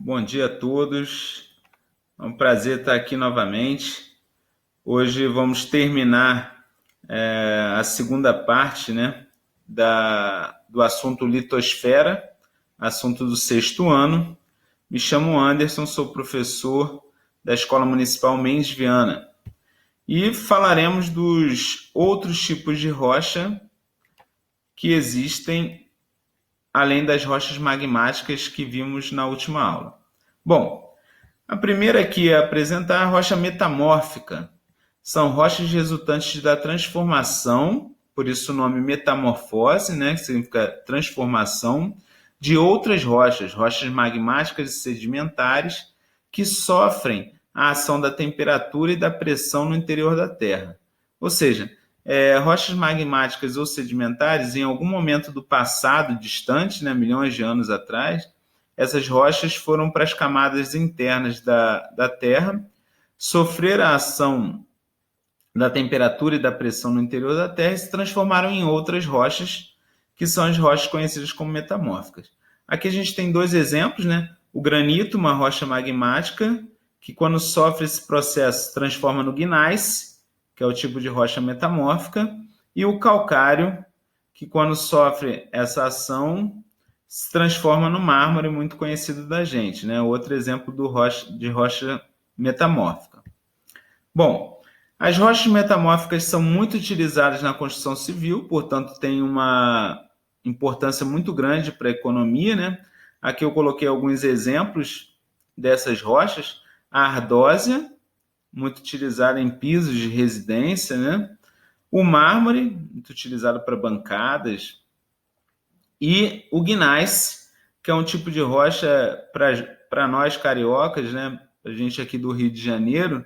Bom dia a todos. É um prazer estar aqui novamente. Hoje vamos terminar a segunda parte, né, do assunto litosfera, assunto do sexto ano. Me chamo Anderson, sou professor da Escola Municipal Mendes Viana. E falaremos dos outros tipos de rocha que existem além das rochas magmáticas que vimos na última aula. Bom, a primeira aqui é apresentar a rocha metamórfica. São rochas resultantes da transformação, por isso o nome metamorfose, né, que significa transformação, de outras rochas, rochas magmáticas e sedimentares, que sofrem a ação da temperatura e da pressão no interior da Terra. Ou seja, rochas magmáticas ou sedimentares, em algum momento do passado distante, né, milhões de anos atrás, essas rochas foram para as camadas internas da Terra, sofreram a ação da temperatura e da pressão no interior da Terra e se transformaram em outras rochas, que são as rochas conhecidas como metamórficas. Aqui a gente tem dois exemplos, né? O granito, uma rocha magmática, que quando sofre esse processo se transforma no gneiss, que é o tipo de rocha metamórfica, e o calcário, que quando sofre essa ação se transforma no mármore, muito conhecido da gente, né? Outro exemplo de rocha metamórfica. Bom, as rochas metamórficas são muito utilizadas na construção civil, portanto, têm uma importância muito grande para a economia, né? Aqui eu coloquei alguns exemplos dessas rochas. A ardósia, muito utilizada em pisos de residência, né? O mármore, muito utilizado para bancadas, e o gneiss, que é um tipo de rocha para nós cariocas, né? A gente aqui do Rio de Janeiro,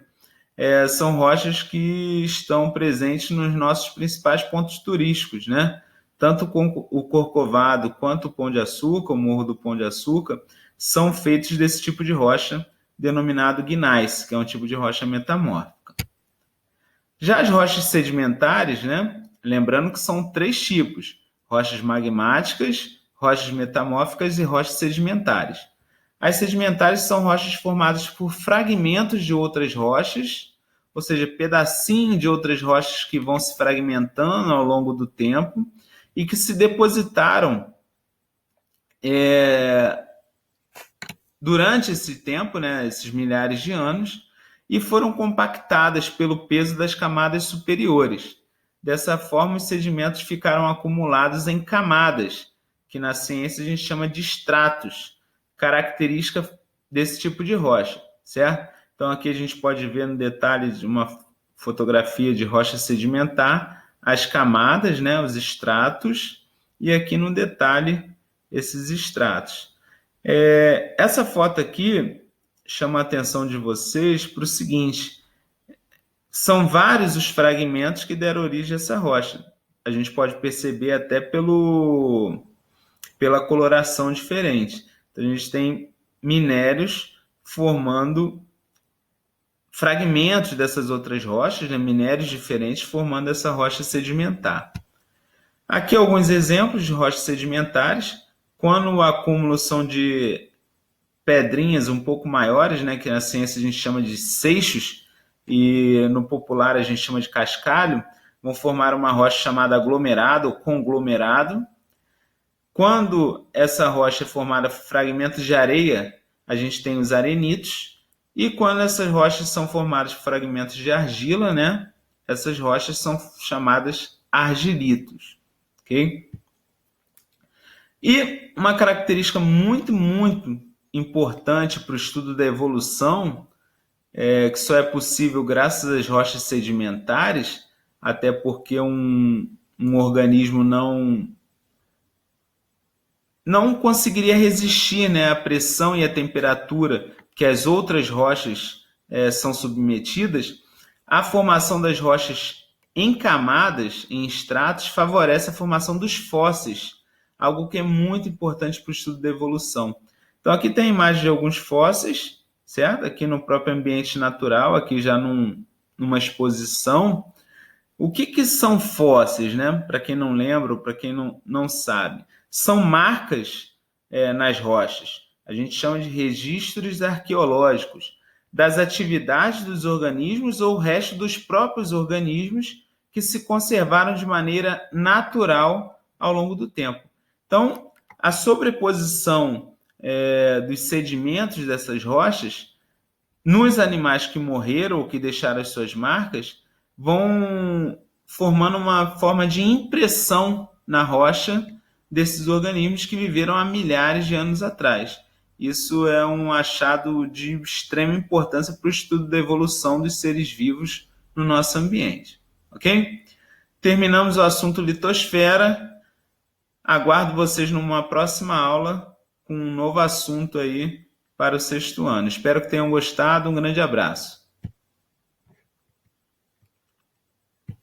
são rochas que estão presentes nos nossos principais pontos turísticos, né? Tanto com o Corcovado quanto o Pão de Açúcar, o Morro do Pão de Açúcar, são feitos desse tipo de rocha denominado gneiss, que é um tipo de rocha metamórfica. Já as rochas sedimentares, né? Lembrando que são três tipos: rochas magmáticas, rochas metamórficas e rochas sedimentares. As sedimentares são rochas formadas por fragmentos de outras rochas, ou seja, pedacinhos de outras rochas que vão se fragmentando ao longo do tempo e que se depositaram durante esse tempo, né, esses milhares de anos, e foram compactadas pelo peso das camadas superiores. Dessa forma, os sedimentos ficaram acumulados em camadas, que na ciência a gente chama de estratos, característica desse tipo de rocha, certo? Então aqui a gente pode ver no detalhe de uma fotografia de rocha sedimentar, as camadas, né, os estratos, e aqui no detalhe esses estratos. Essa foto aqui chama a atenção de vocês para o seguinte: são vários os fragmentos que deram origem a essa rocha. A gente pode perceber até pela coloração diferente. Então, a gente tem minérios formando fragmentos dessas outras rochas, né? Minérios diferentes formando essa rocha sedimentar. Aqui alguns exemplos de rochas sedimentares. Quando o acúmulo são de pedrinhas um pouco maiores, né, que na ciência a gente chama de seixos, e no popular a gente chama de cascalho, vão formar uma rocha chamada aglomerado ou conglomerado. Quando essa rocha é formada por fragmentos de areia, a gente tem os arenitos, e quando essas rochas são formadas por fragmentos de argila, né, essas rochas são chamadas argilitos, ok? E uma característica muito, muito importante para o estudo da evolução, que só é possível graças às rochas sedimentares, até porque um organismo não conseguiria resistir, né, à pressão e à temperatura que as outras rochas são submetidas. A formação das rochas em camadas, em estratos, favorece a formação dos fósseis, algo que é muito importante para o estudo da evolução. Então, aqui tem a imagem de alguns fósseis, certo? Aqui no próprio ambiente natural, aqui já numa exposição. O que são fósseis, né? Para quem não lembra ou para quem não sabe. São marcas nas rochas. A gente chama de registros arqueológicos das atividades dos organismos ou o resto dos próprios organismos que se conservaram de maneira natural ao longo do tempo. Então, a sobreposição dos sedimentos dessas rochas nos animais que morreram ou que deixaram as suas marcas vão formando uma forma de impressão na rocha desses organismos que viveram há milhares de anos atrás. Isso é um achado de extrema importância para o estudo da evolução dos seres vivos no nosso ambiente. Ok? Terminamos o assunto litosfera. Aguardo vocês numa próxima aula com um novo assunto aí para o 6º ano. Espero que tenham gostado. Um grande abraço.